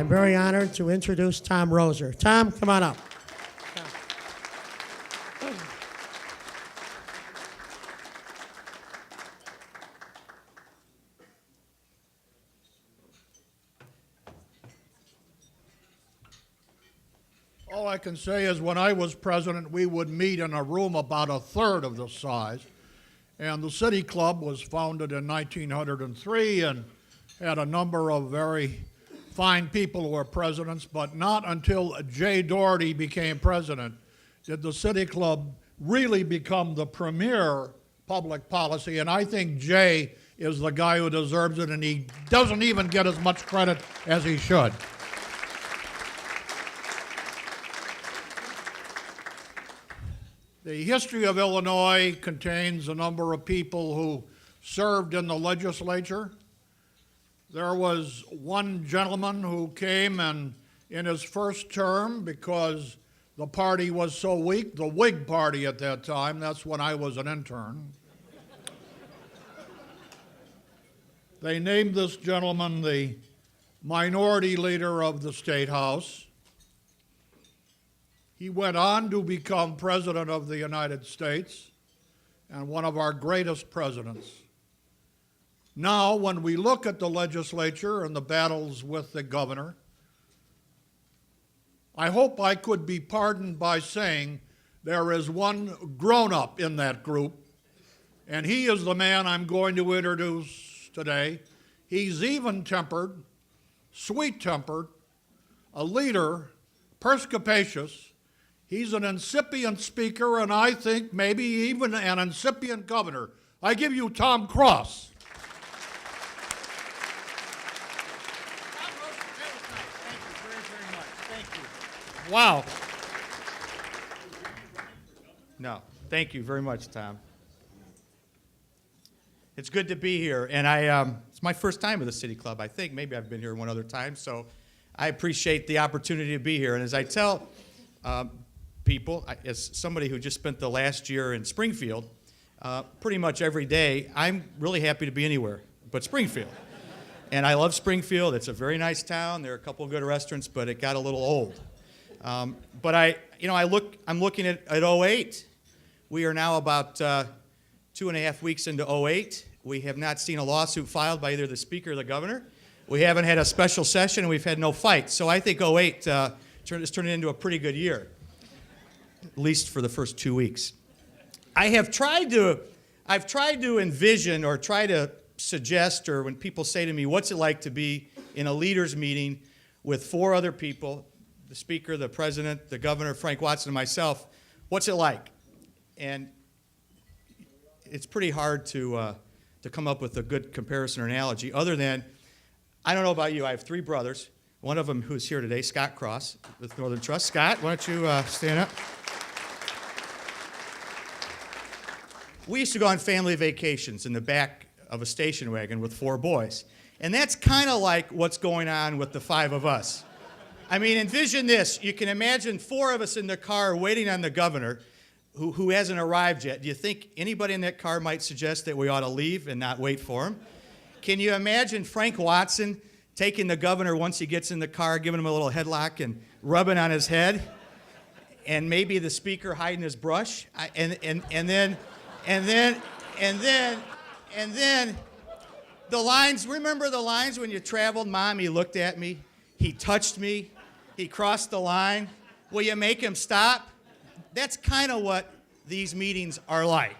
I'm very honored to introduce Tom Roser. Tom, come on up. All I can say is when I was president, we would meet in a room about a third of this size. And the City Club was founded in 1903 and had a number of very fine people who were presidents, but not until Jay Doherty became president did the City Club really become the premier public policy. And I think Jay is the guy who deserves it, and he doesn't even get as much credit as he should. The history of Illinois contains a number of people who served in the legislature. There was one gentleman who came and in his first term, because the party was so weak, the Whig Party at that time, that's when I was an intern, they named this gentleman the minority leader of the State House. He went on to become President of the United States and one of our greatest presidents. Now, when we look at the legislature and the battles with the governor, I hope I could be pardoned by saying there is one grown-up in that group, and he is the man I'm going to introduce today. He's even-tempered, sweet-tempered, a leader, perspicacious. He's an incipient speaker, and I think maybe even an incipient governor. I give you Tom Cross. Thank you very much. Thank you. Wow. No, thank you very much, Tom. It's good to be here, and it's my first time with the City Club, I think. Maybe I've been here one other time, so I appreciate the opportunity to be here. And as I tell people, as somebody who just spent the last year in Springfield, pretty much every day, I'm really happy to be anywhere but Springfield. And I love Springfield. It's a very nice town. There are a couple of good restaurants, but it got a little old. But I'm looking at 08. We are now about 2.5 weeks into 08. We have not seen a lawsuit filed by either the Speaker or the Governor. We haven't had a special session, and we've had no fights. So I think 08 is turning into a pretty good year, at least for the first 2 weeks. I've tried to envision or try to suggest, or when people say to me, what's it like to be in a leaders meeting with 4 other people, the Speaker, the President, the Governor, Frank Watson, and myself, what's it like? And it's pretty hard to come up with a good comparison or analogy, other than, I don't know about you, I have 3 brothers, one of them who's here today, Scott Cross with Northern Trust. Scott, why don't you stand up? We used to go on family vacations in the back of a station wagon with 4 boys. And that's kind of like what's going on with the 5 of us. I mean, envision this. You can imagine 4 of us in the car waiting on the governor who hasn't arrived yet. Do you think anybody in that car might suggest that we ought to leave and not wait for him? Can you imagine Frank Watson taking the governor once he gets in the car, giving him a little headlock and rubbing on his head? And maybe the Speaker hiding his brush? And then the lines, remember the lines when you traveled? Mom, he looked at me, he touched me, he crossed the line. Will you make him stop? That's kind of what these meetings are like.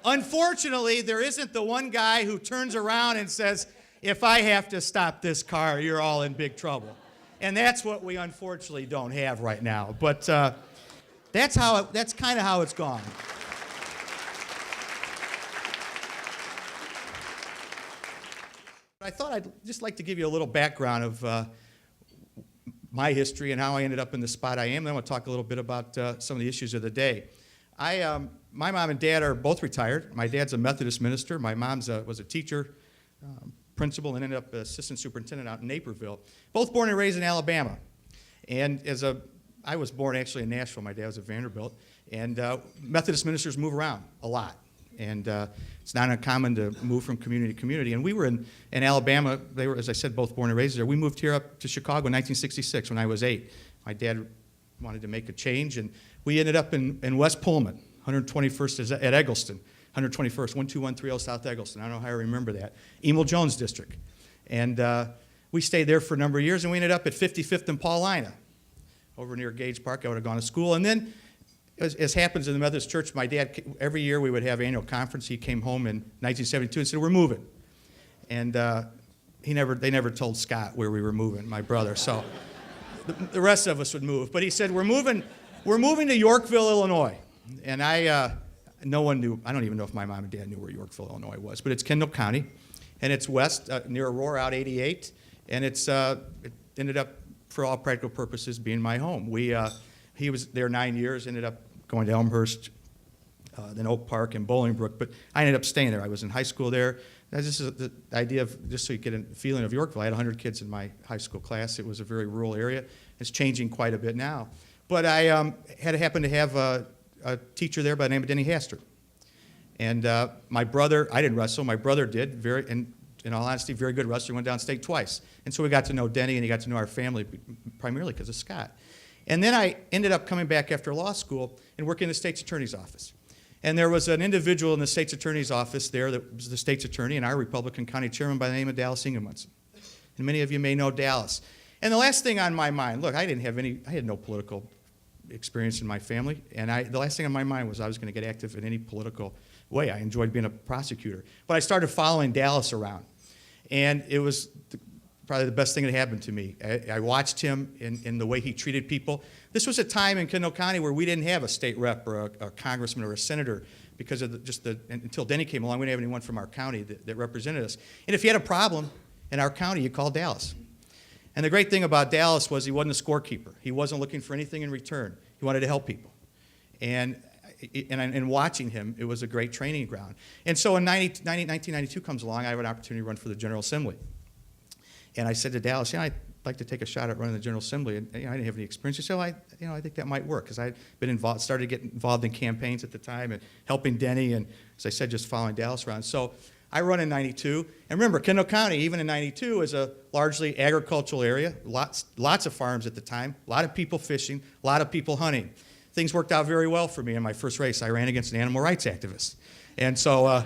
Unfortunately, there isn't the one guy who turns around and says, if I have to stop this car, you're all in big trouble. And that's what we unfortunately don't have right now. But that's kind of how it's gone. I thought I'd just like to give you a little background of my history and how I ended up in the spot I am. Then I want to talk a little bit about some of the issues of the day. My mom and dad are both retired. My dad's a Methodist minister. My mom's was a teacher, principal, and ended up assistant superintendent out in Naperville. Both born and raised in Alabama. And I was born actually in Nashville. My dad was at Vanderbilt. And Methodist ministers move around a lot. And it's not uncommon to move from community to community. And we were in Alabama. They were, as I said, both born and raised there. We moved here up to Chicago in 1966 when I was 8. My dad wanted to make a change, and we ended up in West Pullman, 121st at Eggleston, 121st, 12130 South Eggleston. I don't know how I remember that. Emil Jones District. And we stayed there for a number of years, and we ended up at 55th and Paulina, over near Gage Park. I would have gone to school. And then, as happens in the Methodist Church, my dad, every year we would have annual conference. He came home in 1972 and said, "We're moving." And they never told Scott where we were moving, my brother. So the rest of us would move. But he said, we're moving to Yorkville, Illinois. And no one knew. I don't even know if my mom and dad knew where Yorkville, Illinois was. But it's Kendall County, and it's west near Aurora, out 88. And it ended up, for all practical purposes, being my home. He was there 9 years, ended up going to Elmhurst, then Oak Park and Bolingbrook, but I ended up staying there. I was in high school there. That's just the idea of, just so you get a feeling of Yorkville, I had 100 kids in my high school class. It was a very rural area. It's changing quite a bit now. But I happened to have a teacher there by the name of Denny Hastert. And my brother, I didn't wrestle, my brother did, in all honesty, very good wrestler, went down state twice. And so we got to know Denny, and he got to know our family, primarily because of Scott. And then I ended up coming back after law school and working in the state's attorney's office. And there was an individual in the state's attorney's office there that was the state's attorney and our Republican county chairman by the name of Dallas Ingemundson. And many of you may know Dallas. And the last thing on my mind, look, I had no political experience in my family, and the last thing on my mind was I was going to get active in any political way. I enjoyed being a prosecutor. But I started following Dallas around, and it was probably the best thing that happened to me. I watched him in the way he treated people. This was a time in Kendall County where we didn't have a state rep or a congressman or a senator because of until Denny came along, we didn't have anyone from our county that represented us. And if you had a problem in our county, you called Dallas. And the great thing about Dallas was he wasn't a scorekeeper. He wasn't looking for anything in return. He wanted to help people. And watching him, it was a great training ground. And so in 1992 comes along, I have an opportunity to run for the General Assembly. And I said to Dallas, I'd like to take a shot at running the General Assembly. And I didn't have any experience. He said, I think that might work, because I'd been started to get involved in campaigns at the time and helping Denny, and as I said, just following Dallas around. So I run in 92. And remember, Kendall County, even in 92, is a largely agricultural area, lots of farms at the time, a lot of people fishing, a lot of people hunting. Things worked out very well for me in my first race. I ran against an animal rights activist. And so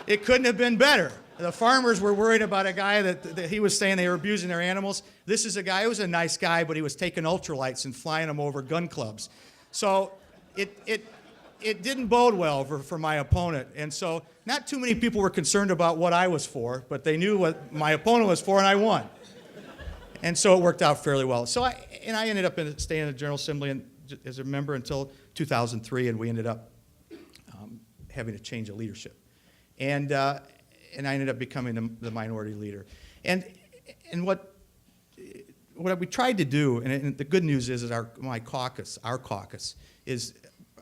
it couldn't have been better. The farmers were worried about a guy that he was saying they were abusing their animals. This is a guy who was a nice guy, but he was taking ultralights and flying them over gun clubs. So it didn't bode well for my opponent. And so not too many people were concerned about what I was for, but they knew what my opponent was for, and I won. And so it worked out fairly well. So I ended up staying in the General Assembly as a member until 2003, and we ended up having a change of leadership. And I ended up becoming the minority leader. And what we tried to do, and the good news is our caucus is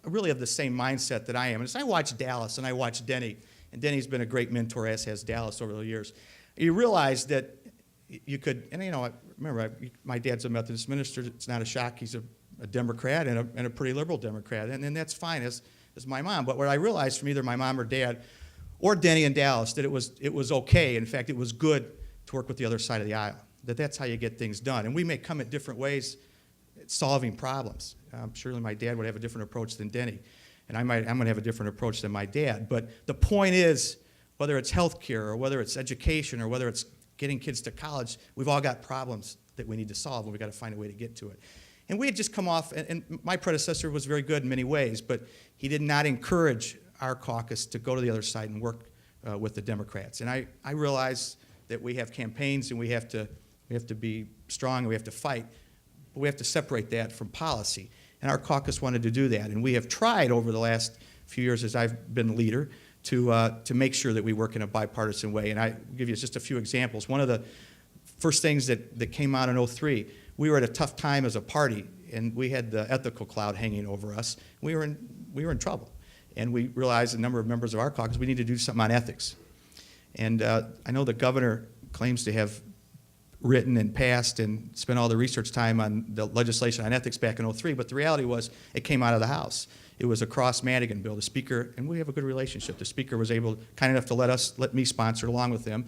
really of the same mindset that I am. And as I watch Dallas and I watch Denny, and Denny's been a great mentor, as has Dallas over the years, you realize that you could, and remember, my dad's a Methodist minister. It's not a shock. He's a Democrat and a pretty liberal Democrat, and that's fine as my mom. But what I realized from either my mom or dad or Denny and Dallas, that it was okay. In fact, it was good to work with the other side of the aisle. That's how you get things done. And we may come at different ways at solving problems. Surely my dad would have a different approach than Denny, and I'm going to have a different approach than my dad. But the point is, whether it's health care or whether it's education or whether it's getting kids to college, we've all got problems that we need to solve, and we've got to find a way to get to it. And we had just come off, and my predecessor was very good in many ways, but he did not encourage our caucus to go to the other side and work with the Democrats. And I realize that we have campaigns and we have to be strong and we have to fight, but we have to separate that from policy. And our caucus wanted to do that. And we have tried over the last few years, as I've been leader, to make sure that we work in a bipartisan way. And I'll give you just a few examples. One of the first things that came out in 2003, we were at a tough time as a party, and we had the ethical cloud hanging over us. We were in trouble. And we realized, a number of members of our caucus, we need to do something on ethics. And I know the governor claims to have written and passed and spent all the research time on the legislation on ethics back in '03, but the reality was it came out of the House. It was a cross-Madigan bill. The Speaker, and we have a good relationship, the Speaker was kind enough to let me sponsor it along with him.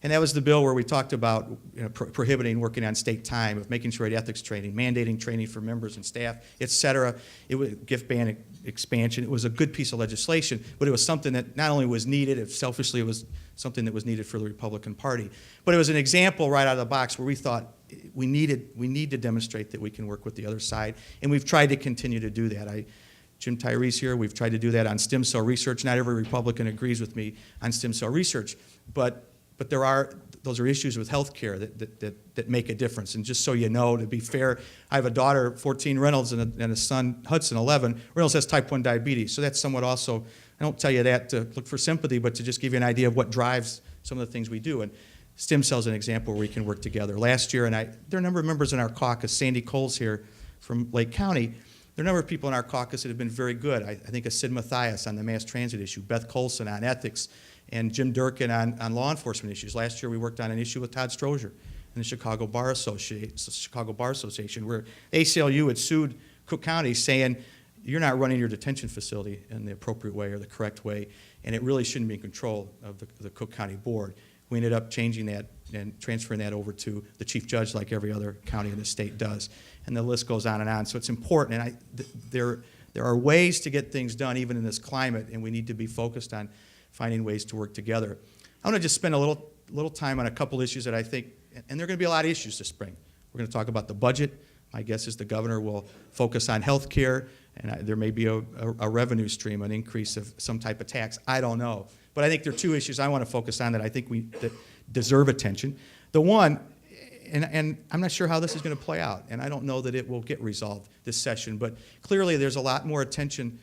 And that was the bill where we talked about prohibiting working on state time, of making sure we had ethics training, mandating training for members and staff, et cetera. It was gift ban expansion. It was a good piece of legislation, but it was something that not only was needed, selfishly it was something that was needed for the Republican Party. But it was an example right out of the box where we thought we need to demonstrate that we can work with the other side, and we've tried to continue to do that. Jim Tyrese here, we've tried to do that on stem cell research. Not every Republican agrees with me on stem cell research, but those are issues with health care that make a difference. And just so you know, to be fair, I have a daughter, 14, Reynolds, and a son, Hudson, 11. Reynolds has type 1 diabetes, so that's somewhat also, I don't tell you that to look for sympathy, but to just give you an idea of what drives some of the things we do. And stem cells is an example where we can work together. Last year, there are a number of members in our caucus, Sandy Cole's here from Lake County. There are a number of people in our caucus that have been very good. I think of Sid Mathias on the mass transit issue, Beth Colson on ethics, and Jim Durkin on law enforcement issues. Last year we worked on an issue with Todd Strozier in the Chicago Bar Association, where ACLU had sued Cook County saying, you're not running your detention facility in the appropriate way or the correct way, and it really shouldn't be in control of the Cook County Board. We ended up changing that and transferring that over to the chief judge like every other county in the state does. And the list goes on and on. So it's important, and there are ways to get things done even in this climate, and we need to be focused on finding ways to work together. I want to just spend a little time on a couple issues that I think, and there are going to be a lot of issues this spring. We're going to talk about the budget. My guess is the governor will focus on health care, and there may be a revenue stream, an increase of some type of tax. I don't know. But I think there are two issues I want to focus on that I think that deserve attention. The one, and I'm not sure how this is going to play out, and I don't know that it will get resolved this session, but clearly there's a lot more attention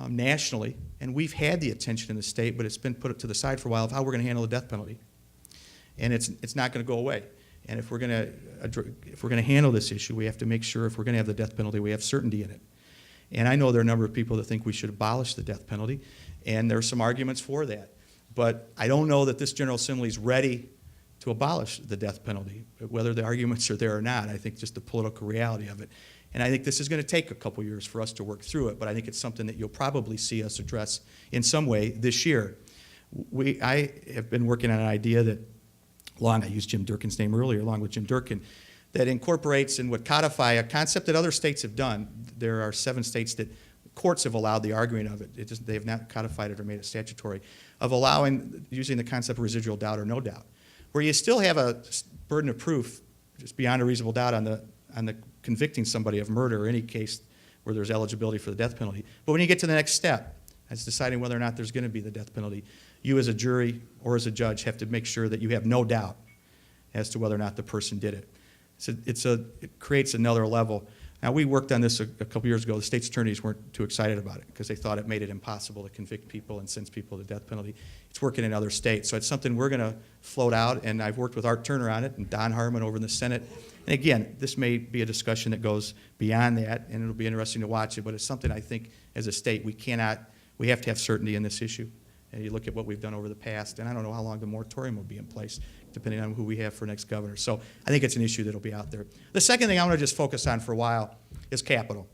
nationally, and we've had the attention in the state, but it's been put to the side for a while of how we're going to handle the death penalty. And it's not going to go away. And if we're going to handle this issue, we have to make sure if we're going to have the death penalty, we have certainty in it. And I know there are a number of people that think we should abolish the death penalty, and there are some arguments for that. But I don't know that this General Assembly is ready to abolish the death penalty, whether the arguments are there or not. I think just the political reality of it. And I think this is going to take a couple years for us to work through it, but I think it's something that you'll probably see us address in some way this year. I have been working on an idea that, I used Jim Durkin's name earlier, along with Jim Durkin, that incorporates and would codify a concept that other states have done. There are 7 states that courts have allowed the arguing of it. They have not codified it or made it statutory, of using the concept of residual doubt or no doubt, where you still have a burden of proof, just beyond a reasonable doubt on the convicting somebody of murder or any case where there's eligibility for the death penalty. But when you get to the next step, that's deciding whether or not there's going to be the death penalty, you as a jury or as a judge have to make sure that you have no doubt as to whether or not the person did it. So it creates another level. Now, we worked on this a couple years ago. The state's attorneys weren't too excited about it because they thought it made it impossible to convict people and sentence people to the death penalty. It's working in other states. So it's something we're going to float out, and I've worked with Art Turner on it and Don Harmon over in the Senate. And again, this may be a discussion that goes beyond that, and it'll be interesting to watch it, but it's something I think as a state we have to have certainty in this issue. And you look at what we've done over the past, and I don't know how long the moratorium will be in place, depending on who we have for next governor. So I think it's an issue that'll be out there. The second thing I want to just focus on for a while is capital.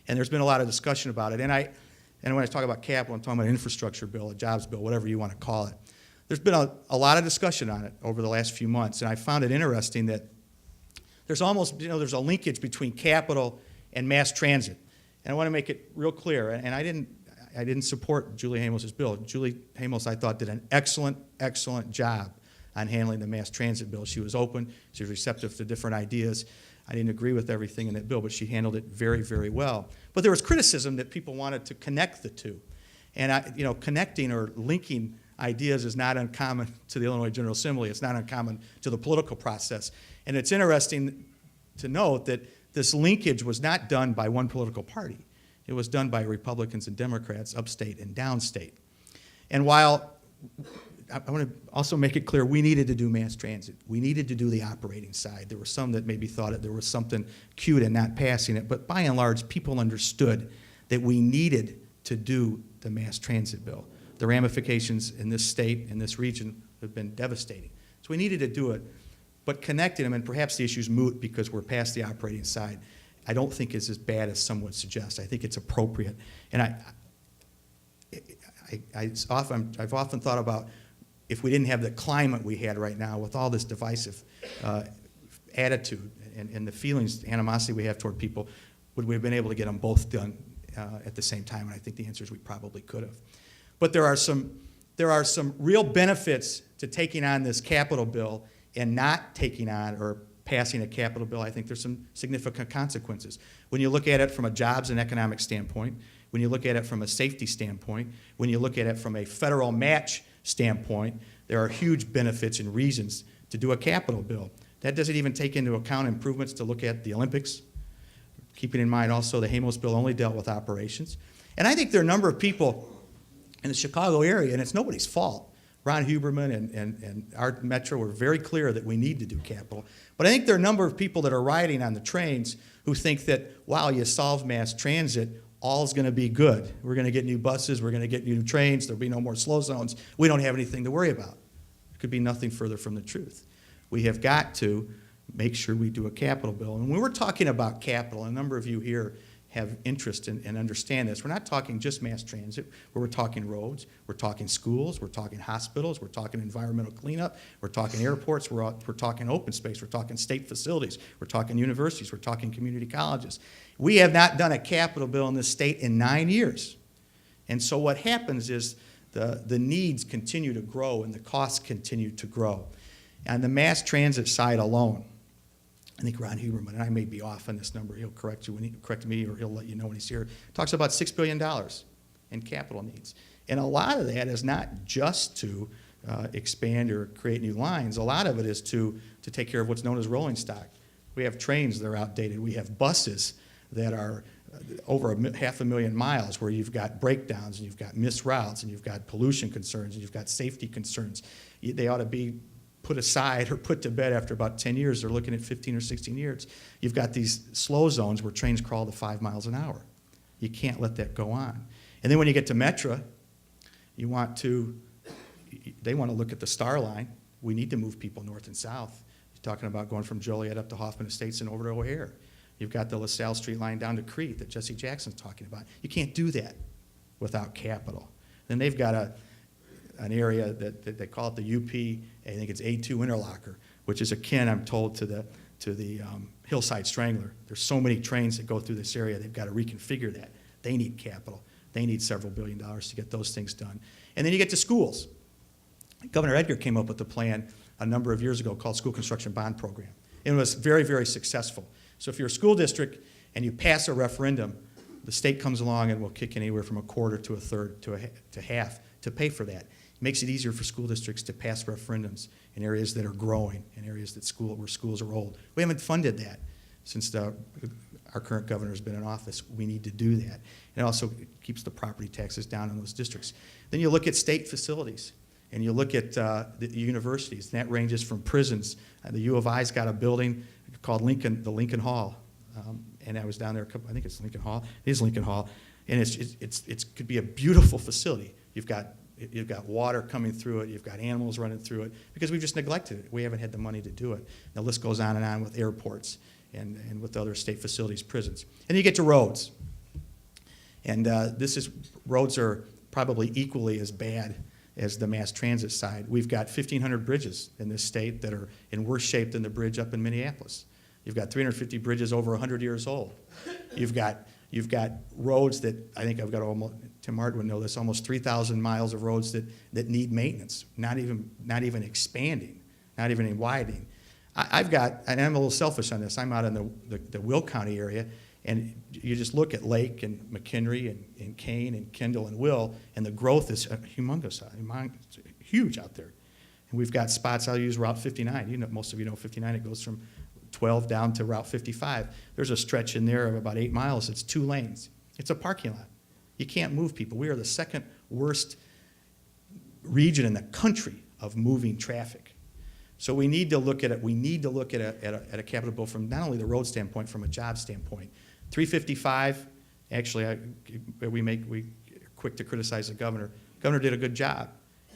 And there's been a lot of discussion about it. And when I talk about capital, I'm talking about an infrastructure bill, a jobs bill, whatever you want to call it. There's been a lot of discussion on it over the last few months, and I found it interesting that there's almost, there's a linkage between capital and mass transit. And I want to make it real clear, and I didn't support Julie Hamos' bill. Julie Hamos, I thought, did an excellent, excellent job on handling the mass transit bill. She was open. She was receptive to different ideas. I didn't agree with everything in that bill, but she handled it very, very well. But there was criticism that people wanted to connect the two. And connecting or linking ideas is not uncommon to the Illinois General Assembly. It's not uncommon to the political process. And it's interesting to note that this linkage was not done by one political party. It was done by Republicans and Democrats, upstate and downstate. And while I want to also make it clear, we needed to do mass transit. We needed to do the operating side. There were some that maybe thought there was something cute in not passing it, but by and large, people understood that we needed to do the mass transit bill. The ramifications in this state, in this region, have been devastating. So we needed to do it. but connecting them, and perhaps the issue's moot because we're past the operating side, I don't think is as bad as some would suggest. I think it's appropriate. And I've often thought about if we didn't have the climate we had right now with all this divisive attitude and the feelings, animosity we have toward people, would we have been able to get them both done at the same time? And I think the answer is we probably could have. But there are some real benefits to taking on this capital bill and not taking on or passing a capital bill. I think there's some significant consequences. When you look at it from a jobs and economic standpoint, when you look at it from a safety standpoint, when you look at it from a federal match standpoint, there are huge benefits and reasons to do a capital bill. That doesn't even take into account improvements to look at the Olympics, keeping in mind also the Hamos bill only dealt with operations. And I think there are a number of people in the Chicago area, and it's nobody's fault. Ron Huberman and our Metro were very clear that we need to do capital. But I think there are a number of people that are riding on the trains who think that, wow, you solve mass transit, all's going to be good. We're going to get new buses, we're going to get new trains, there'll be no more slow zones. We don't have anything to worry about. It could be nothing further from the truth. We have got to make sure we do a capital bill. And when we're talking about capital, a number of you here have interest and understand this. We're not talking just mass transit, we're talking roads, we're talking schools, we're talking hospitals, we're talking environmental cleanup, we're talking airports, we're talking open space, we're talking state facilities, we're talking universities, we're talking community colleges. We have not done a capital bill in this state in 9 years. And so what happens is the needs continue to grow and the costs continue to grow. On the mass transit side alone, I think Ron Huberman, and I may be off on this number, he'll correct me or he'll let you know when he's here, talks about $6 billion in capital needs. And a lot of that is not just to expand or create new lines. A lot of it is to take care of what's known as rolling stock. We have trains that are outdated. We have buses that are over 500,000 miles where you've got breakdowns and you've got missed routes and you've got pollution concerns and you've got safety concerns. They ought to be put aside or put to bed after about 10 years. They're looking at 15 or 16 years. You've got these slow zones where trains crawl to 5 miles an hour. You can't let that go on. And then when you get to Metra, they want to look at the Star Line. We need to move people north and south. You're talking about going from Joliet up to Hoffman Estates and over to O'Hare. You've got the LaSalle Street line down to Crete that Jesse Jackson's talking about. You can't do that without capital. Then they've got an area that they call it the UP, I think it's A2 Interlocker, which is akin, I'm told, to the Hillside Strangler. There's so many trains that go through this area, they've got to reconfigure that. They need capital. They need several $1 billion to get those things done. And then you get to schools. Governor Edgar came up with a plan a number of years ago called School Construction Bond Program. And it was very, very successful. So if you're a school district and you pass a referendum, the state comes along and will kick in anywhere from a quarter to a third to half to pay for that. It makes it easier for school districts to pass referendums in areas that are growing, in areas where schools are old. We haven't funded that since our current governor has been in office. We need to do that. It also keeps the property taxes down in those districts. Then you look at state facilities, and you look at the universities, and that ranges from prisons. The U of I's got a building called the Lincoln Hall, and I was down there. I think it's Lincoln Hall. It is Lincoln Hall, and it could be a beautiful facility. You've got water coming through it. You've got animals running through it because we've just neglected it. We haven't had the money to do it. The list goes on and on with airports and with other state facilities, prisons. And you get to roads, and roads are probably equally as bad as the mass transit side. We've got 1,500 bridges in this state that are in worse shape than the bridge up in Minneapolis. You've got 350 bridges over 100 years old. You've got roads that I think I've got almost, Tim Hart would know this, almost 3,000 miles of roads that need maintenance, not even expanding, not even widening. And I'm a little selfish on this. I'm out in the Will County area, and you just look at Lake and McHenry and Kane and Kendall and Will, and the growth is humongous, huge out there. And we've got spots. I'll use Route 59. Most of you know 59. It goes from 12 down to Route 55. There's a stretch in there of about 8 miles. It's 2 lanes. It's a parking lot. You can't move people. We are the second worst region in the country of moving traffic. So we need to look at it. We need to look at a capital bill from not only the road standpoint, from a job standpoint. 355. Actually, we quick to criticize the governor. Governor did a good job.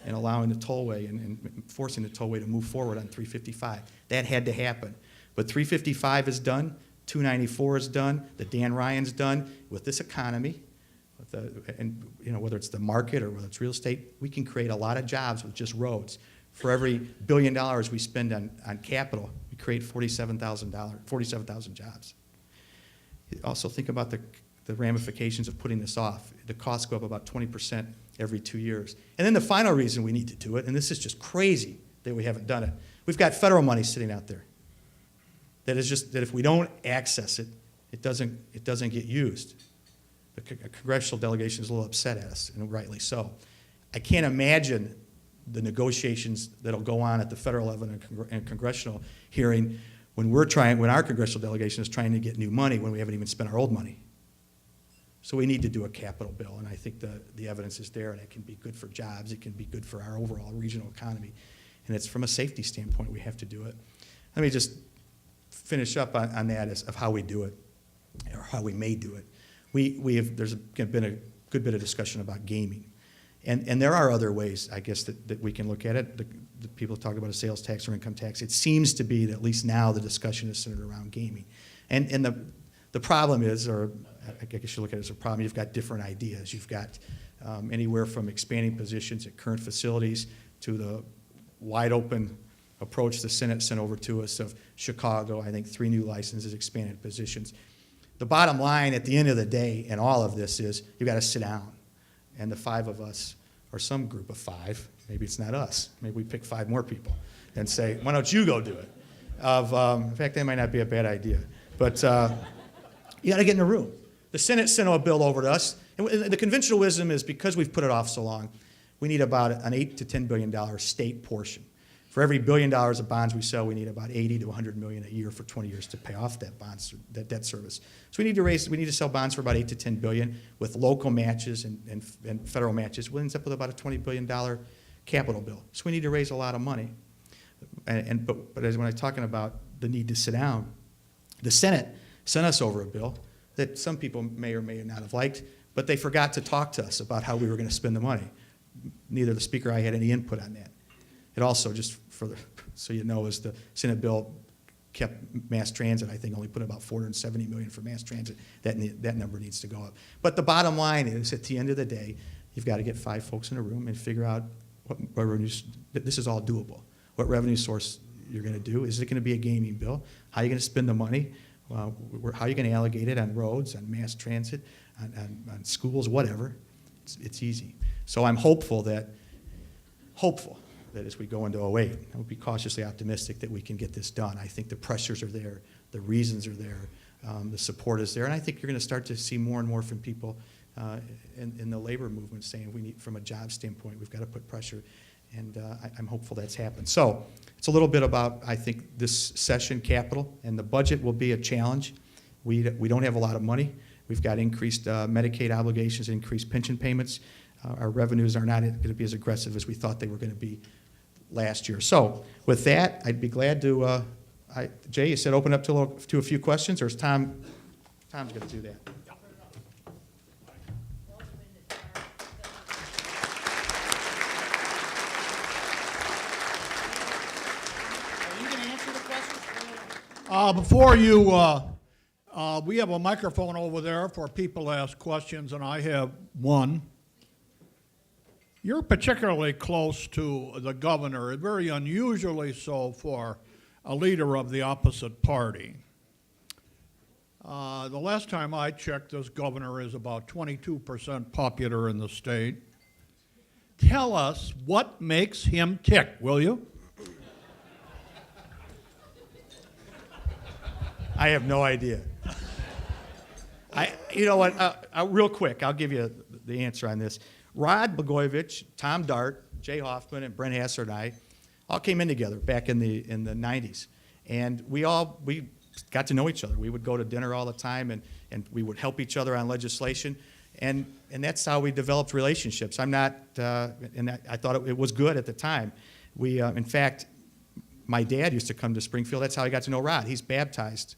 and allowing the tollway and forcing the tollway to move forward on 355. That had to happen. But 355 is done, 294 is done, the Dan Ryan's done. With this economy, and whether it's the market or whether it's real estate, we can create a lot of jobs with just roads. For every $1 billion we spend on capital, we create 47,000 jobs. Also think about the ramifications of putting this off. The costs go up about 20% every 2 years. And then the final reason we need to do it, and this is just crazy that we haven't done it, we've got federal money sitting out there. That is just that if we don't access it, it doesn't get used. The congressional delegation is a little upset at us, and rightly so. I can't imagine the negotiations that'll go on at the federal level and congressional hearing when our congressional delegation is trying to get new money when we haven't even spent our old money. So we need to do a capital bill, and I think the evidence is there, and it can be good for jobs, it can be good for our overall regional economy, and it's from a safety standpoint we have to do it. Let me just finish up on that of how we do it, or how we may do it. There's been a good bit of discussion about gaming. And there are other ways, I guess, that we can look at it. The people talk about a sales tax or income tax. It seems to be that at least now the discussion is centered around gaming. And the problem is, or I guess you look at it as a problem, you've got different ideas. You've got anywhere from expanding positions at current facilities to the wide open approach the Senate sent over to us of Chicago, I think 3 new licenses, expanded positions. The bottom line at the end of the day in all of this is you've got to sit down. And the 5 of us, or some group of 5, maybe it's not us, maybe we pick 5 more people and say, why don't you go do it? In fact, that might not be a bad idea. But you got to get in the room. The Senate sent a bill over to us. And the conventional wisdom is because we've put it off so long, we need about an $8 to $10 billion state portion. For every $1 billion of bonds we sell, we need about 80 to 100 million a year for 20 years to pay off that debt service. So we need to sell bonds for about 8 to 10 billion with local matches and federal matches. We'll end up with about a $20 billion capital bill. So we need to raise a lot of money. But as when I'm talking about the need to sit down, the Senate sent us over a bill that some people may or may not have liked, but they forgot to talk to us about how we were going to spend the money. Neither the Speaker or I had any input on that. It also, just so you know, is the Senate bill kept mass transit, I think, only put about $470 million for mass transit. That number needs to go up. But the bottom line is, at the end of the day, you've got to get 5 folks in a room and figure out what revenues, this is all doable. What revenue source you're going to do. Is it going to be a gaming bill? How are you going to spend the money? How are you going to allocate it on roads, on mass transit, on schools, whatever? It's easy. So I'm hopeful that as we go into 08, I would be cautiously optimistic that we can get this done. I think the pressures are there, the reasons are there, the support is there, and I think you're going to start to see more and more from people in the labor movement saying we need, from a job standpoint, we've got to put pressure, and I'm hopeful that's happened. So it's a little bit about, I think, this session capital, and the budget will be a challenge. We don't have a lot of money. We've got increased Medicaid obligations, increased pension payments. Our revenues are not going to be as aggressive as we thought they were going to be last year. So with that, I'd be glad to, Jay, you said open up to a few questions, or is Tom's going to do that? Are you going to answer the questions? Before you, we have a microphone over there for people to ask questions, and I have one. You're particularly close to the governor, very unusually so for a leader of the opposite party. The last time I checked, this governor is about 22% popular in the state. Tell us what makes him tick, will you? I have no idea. You know what? Real quick, I'll give you the answer on this. Rod Blagojevich, Tom Dart, Jay Hoffman, and Brent Hassler and I all came in together back in the 90s, and we got to know each other. We would go to dinner all the time, and we would help each other on legislation, and that's how we developed relationships. I'm not, and I thought it was good at the time. In fact, my dad used to come to Springfield. That's how I got to know Rod. He's baptized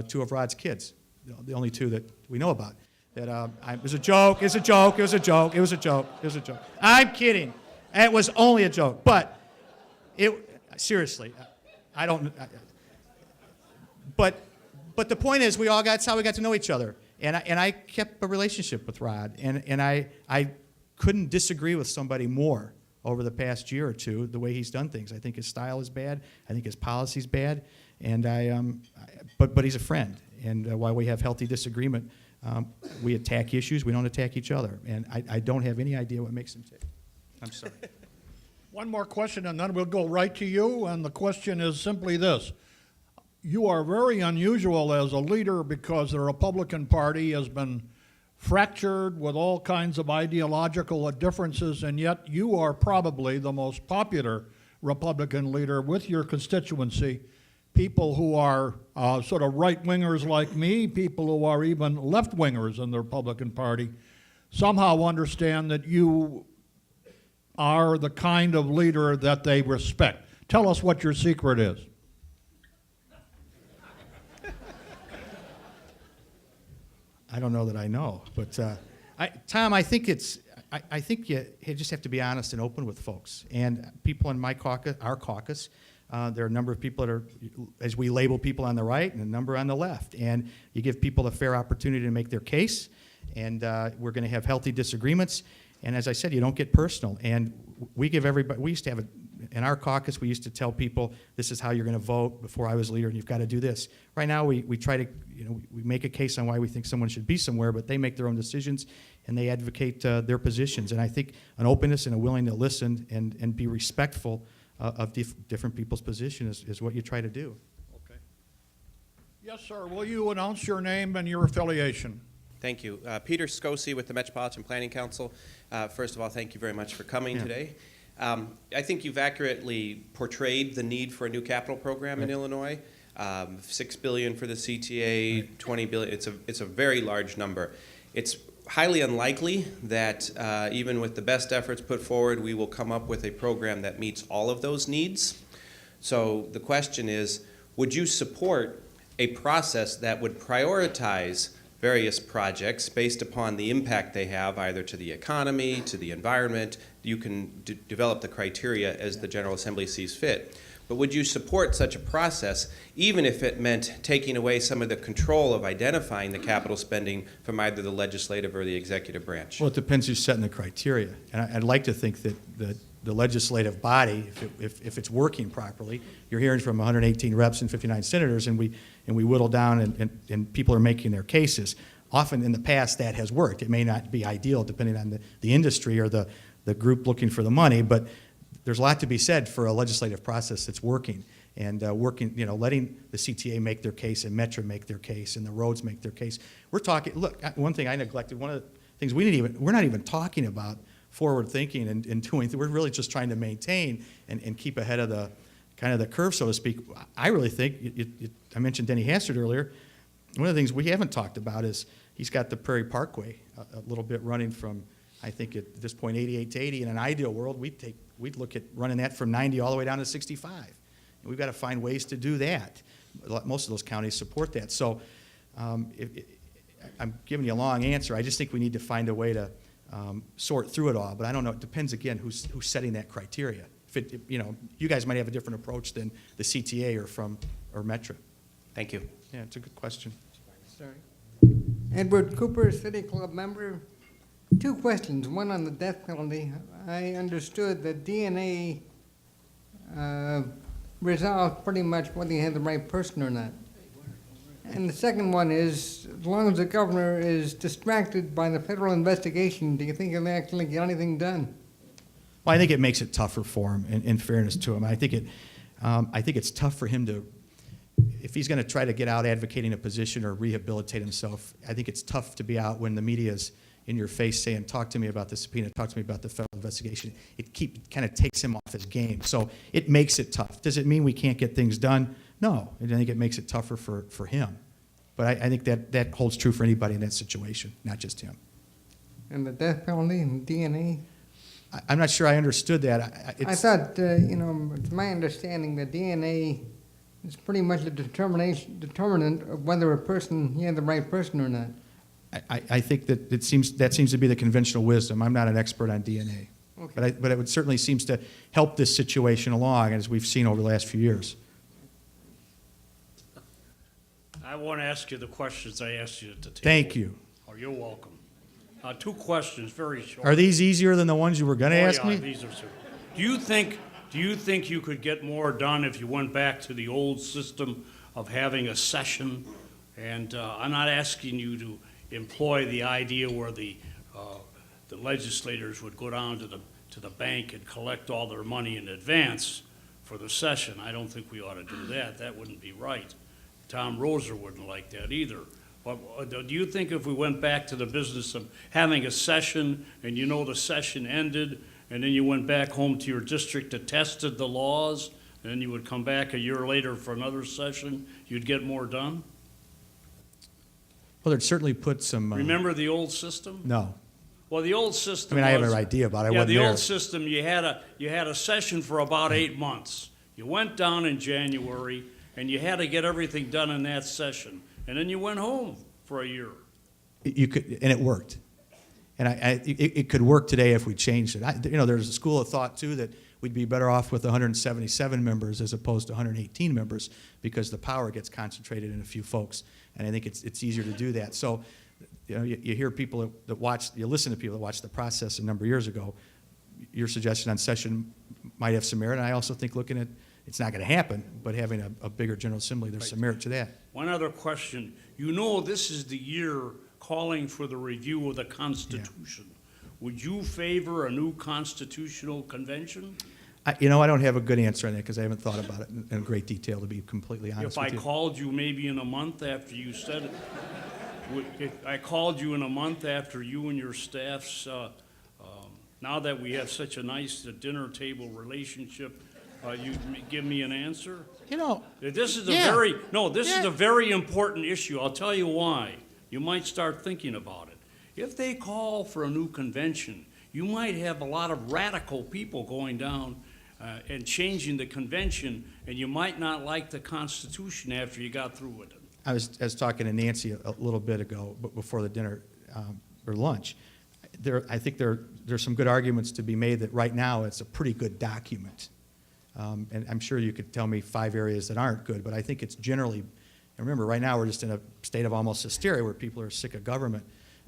2 of Rod's kids, the only 2 that we know about. That it was a joke. It was a joke. It was a joke. It was a joke. It was a joke. I'm kidding. It was only a joke, but seriously, I don't. But the point is, that's how we got to know each other, and I kept a relationship with Rod, and I couldn't disagree with somebody more over the past year or two, the way he's done things. I think his style is bad. I think his policy's bad, and but he's a friend, and while we have healthy disagreement, we attack issues. We don't attack each other, and I don't have any idea what makes him tick. I'm sorry. One more question, and then we'll go right to you, and the question is simply this. You are very unusual as a leader because the Republican Party has been fractured with all kinds of ideological differences, and yet you are probably the most popular Republican leader with your constituency. People who are sort of right-wingers like me, people who are even left-wingers in the Republican Party, somehow understand that you are the kind of leader that they respect. Tell us what your secret is. I don't know that I know, but Tom, I think you just have to be honest and open with folks. And people in my caucus, our caucus, there are a number of people that are, as we label people on the right, and a number on the left. And you give people a fair opportunity to make their case, and we're going to have healthy disagreements. And as I said, you don't get personal. And we give everybody, we used to have in our caucus, we used to tell people, this is how you're going to vote before I was leader, and you've got to do this. Right now, we try to, we make a case on why we think someone should be somewhere, but they make their own decisions, and they advocate their positions. And I think an openness and a willing to listen and be respectful of different people's position is what you try to do. Okay. Yes, sir. Will you announce your name and your affiliation? Thank you. Peter Scosi with the Metropolitan Planning Council. First of all, thank you very much for coming today. I think you've accurately portrayed the need for a new capital program in Illinois. $6 billion for the CTA, $20 billion. It's a very large number. It's highly unlikely that even with the best efforts put forward, we will come up with a program that meets all of those needs. So the question is, would you support a process that would prioritize various projects based upon the impact they have either to the economy, to the environment? You can develop the criteria as the General Assembly sees fit. But would you support such a process even if it meant taking away some of the control of identifying the capital spending from either the legislative or the executive branch? Well, it depends who's setting the criteria. And I'd like to think that the legislative body, if it's working properly, you're hearing from 118 reps and 59 senators, and we whittle down and people are making their cases. Often in the past that has worked. It may not be ideal depending on the industry or the group looking for the money, but there's a lot to be said for a legislative process that's working and letting the CTA make their case and Metro make their case and the roads make their case. We're talking, look, one thing I neglected, one of the things we're not even talking about forward thinking and doing, we're really just trying to maintain and keep ahead of the kind of the curve, so to speak. I really think, I mentioned Denny Hastert earlier, one of the things we haven't talked about is he's got the Prairie Parkway a little bit running from, I think at this point, 88 to 80. In an ideal world, we'd look at running that from 90 all the way down to 65. And we've got to find ways to do that. Most of those counties support that. So I'm giving you a long answer. I just think we need to find a way to sort through it all. But I don't know. It depends, again, who's setting that criteria. You guys might have a different approach than the CTA or Metro. Thank you. Yeah, it's a good question. Sorry. Edward Cooper, City Club member. Two questions. One on the death penalty. I understood that DNA resolved pretty much whether you had the right person or not. And the second one is, as long as the governor is distracted by the federal investigation, do you think he'll actually get anything done? Well, I think it makes it tougher for him, in fairness to him. I think it's tough for him to, if he's going to try to get out advocating a position or rehabilitate himself, I think it's tough to be out when the media's in your face saying, talk to me about the subpoena, talk to me about the federal investigation. It kind of takes him off his game. So it makes it tough. Does it mean we can't get things done? No. I think it makes it tougher for him. But I think that holds true for anybody in that situation, not just him. And the death penalty and DNA? I'm not sure I understood that. I thought, it's my understanding that DNA is pretty much a determinant of whether a person, you had the right person or not. I think that seems to be the conventional wisdom. I'm not an expert on DNA. Okay. But it would certainly seems to help this situation along, as we've seen over the last few years. I want to ask you the questions I asked you at the table. Thank you. Oh, you're welcome. Two questions, very short. Are these easier than the ones you were going to ask Oh, yeah, me? these are super. Do you think you could get more done if you went back to the old system of having a session? And I'm not asking you to employ the idea where the legislators would go down to the bank and collect all their money in advance for the session. I don't think we ought to do that. That wouldn't be right. Tom Roser wouldn't like that either. But do you think if we went back to the business of having a session and you know the session ended and then you went back home to your district to tested the laws and then you would come back a year later for another session, you'd get more done? Well, it'd certainly put some. Remember the old system? No. Well, the old system I mean, I have was- an idea about it. I Yeah, wasn't the there. old system, you had a session for about 8 months. You went down in January, and you had to get everything done in that session. And then you went home for a year. You could, and it worked. And it could work today if we changed it. There's a school of thought too that we'd be better off with 177 members as opposed to 118 members because the power gets concentrated in a few folks, and I think it's easier to do that. So, you hear people you listen to people that watched the process a number of years ago. Your suggestion on session might have some merit, and I also think looking at it's not going to happen, but having a bigger General Assembly, there's some merit to that. One other question. You know this is the year calling for the review of the Constitution. Would you favor a new constitutional convention? I don't have a good answer on that because I haven't thought about it in great detail, to be completely honest If I with you. called you maybe in a month after you said it, if I called you in a month after you and your staffs, now that we have such a nice dinner table relationship, you'd give me an answer? This is Yeah. this is a very important issue. I'll tell you why. You might start thinking about it. If they call for a new convention, you might have a lot of radical people going down and changing the convention, and you might not like the Constitution after you got through with it. I was talking to Nancy a little bit ago, but before the dinner or lunch. I think there's some good arguments to be made that right now it's a pretty good document. And I'm sure you could tell me 5 areas that aren't good, but I think it's generally, and remember, right now we're just in a state of almost hysteria where people are sick of government,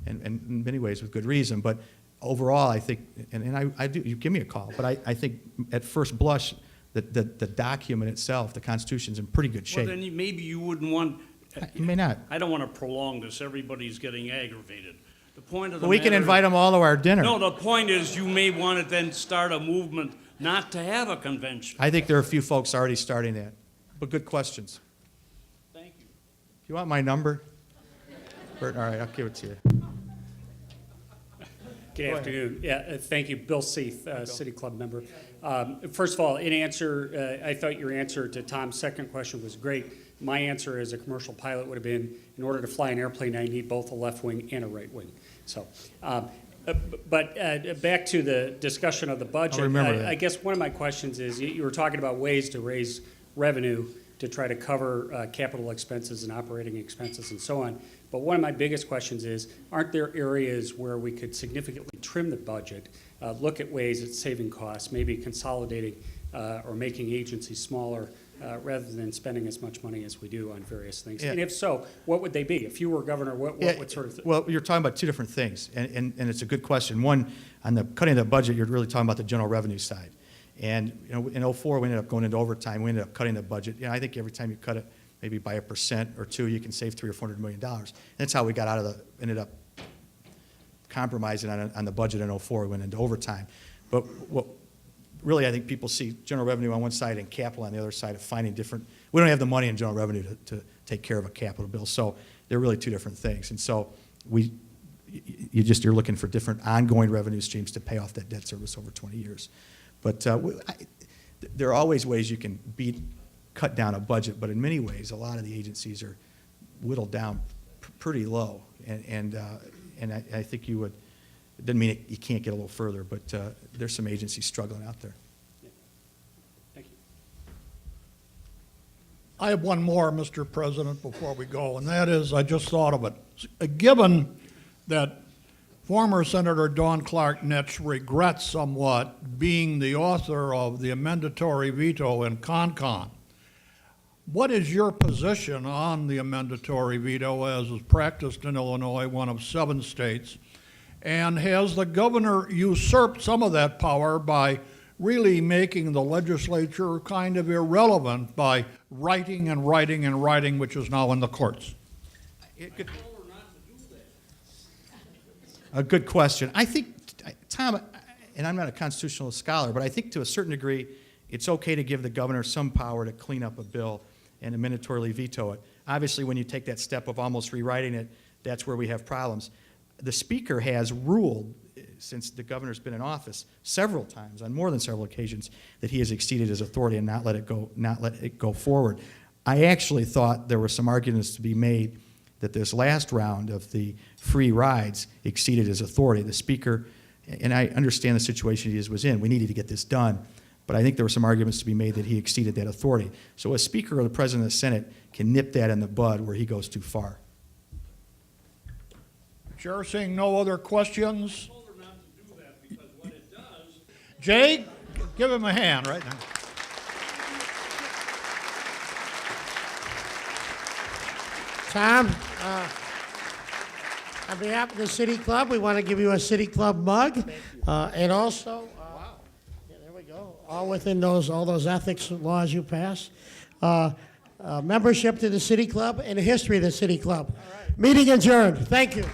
and in many ways with good reason. But overall, I think, and I do, you give me a call, but I think at first blush, the document itself, the Constitution's in pretty good shape. Well, then maybe you wouldn't want. You may not. I don't want to prolong this. Everybody's getting aggravated. The point of the But we can matter invite them all to our dinner. No, the point is you may want to then start a movement not to have a convention. I think there are a few folks already starting that. But good questions. Thank you. Do you want my number? Bert, all right, I'll give it to you. Good afternoon. Yeah, thank you. Bill Seith, City Club member. First of all, I thought your answer to Tom's second question was great. My answer as a commercial pilot would have been, in order to fly an airplane, I need both a left wing and a right wing. So, but back to the discussion of the budget. I'll remember that. I guess one of my questions is, you were talking about ways to raise revenue to try to cover capital expenses and operating expenses and so on. But one of my biggest questions is, aren't there areas where we could significantly trim the budget, look at ways at saving costs, maybe consolidating or making agencies smaller, rather than spending as much money as we do on various things? Yeah. And if so, what would they be? If you were governor, what sort of Well, you're talking about two different things, and it's a good question. One, on the cutting of the budget, you're really talking about the general revenue side. And in '04, we ended up going into overtime. We ended up cutting the budget. I think every time you cut it maybe by 1% or 2%, you can save $300 or $400 million. And that's how we got ended up compromising on the budget in '04. We went into overtime. But what really I think people see general revenue on one side and capital on the other side of finding different. We don't have the money in general revenue to take care of a capital bill. So they're really two different things. And so you're looking for different ongoing revenue streams to pay off that debt service over 20 years. But there are always ways you can cut down a budget, but in many ways, a lot of the agencies are whittled down pretty low. And I think you would, it doesn't mean you can't get a little further, but there's some agencies struggling out there. Thank you. I have one more, Mr. President, before we go, and that is, I just thought of it. Given that former Senator Dawn Clark Nitsch regrets somewhat being the author of the amendatory veto in CONCON. What is your position on the amendatory veto as is practiced in Illinois, one of 7 states? And has the governor usurped some of that power by really making the legislature kind of irrelevant by writing and writing and writing, which is now in the courts? A good question. I think, Tom, and I'm not a constitutional scholar, but I think to a certain degree, it's okay to give the governor some power to clean up a bill and mandatorily veto it. Obviously, when you take that step of almost rewriting it, that's where we have problems. The Speaker has ruled, since the governor's been in office, several times, on more than several occasions, that he has exceeded his authority and not let it go forward. I actually thought there were some arguments to be made that this last round of the free rides exceeded his authority. The Speaker, and I understand the situation he was in, we needed to get this done, but I think there were some arguments to be made that he exceeded that authority. So a Speaker or the President of the Senate can nip that in the bud where he goes too far. Chair, seeing no other questions? Told her not to do that because what it does, Jay, give him a hand right now. Tom, on behalf of the City Club, we want to give you a City Club mug. And also, yeah, there we go, all within all those ethics laws you pass. Membership to the City Club and the history of the City Club. Meeting adjourned. Thank you.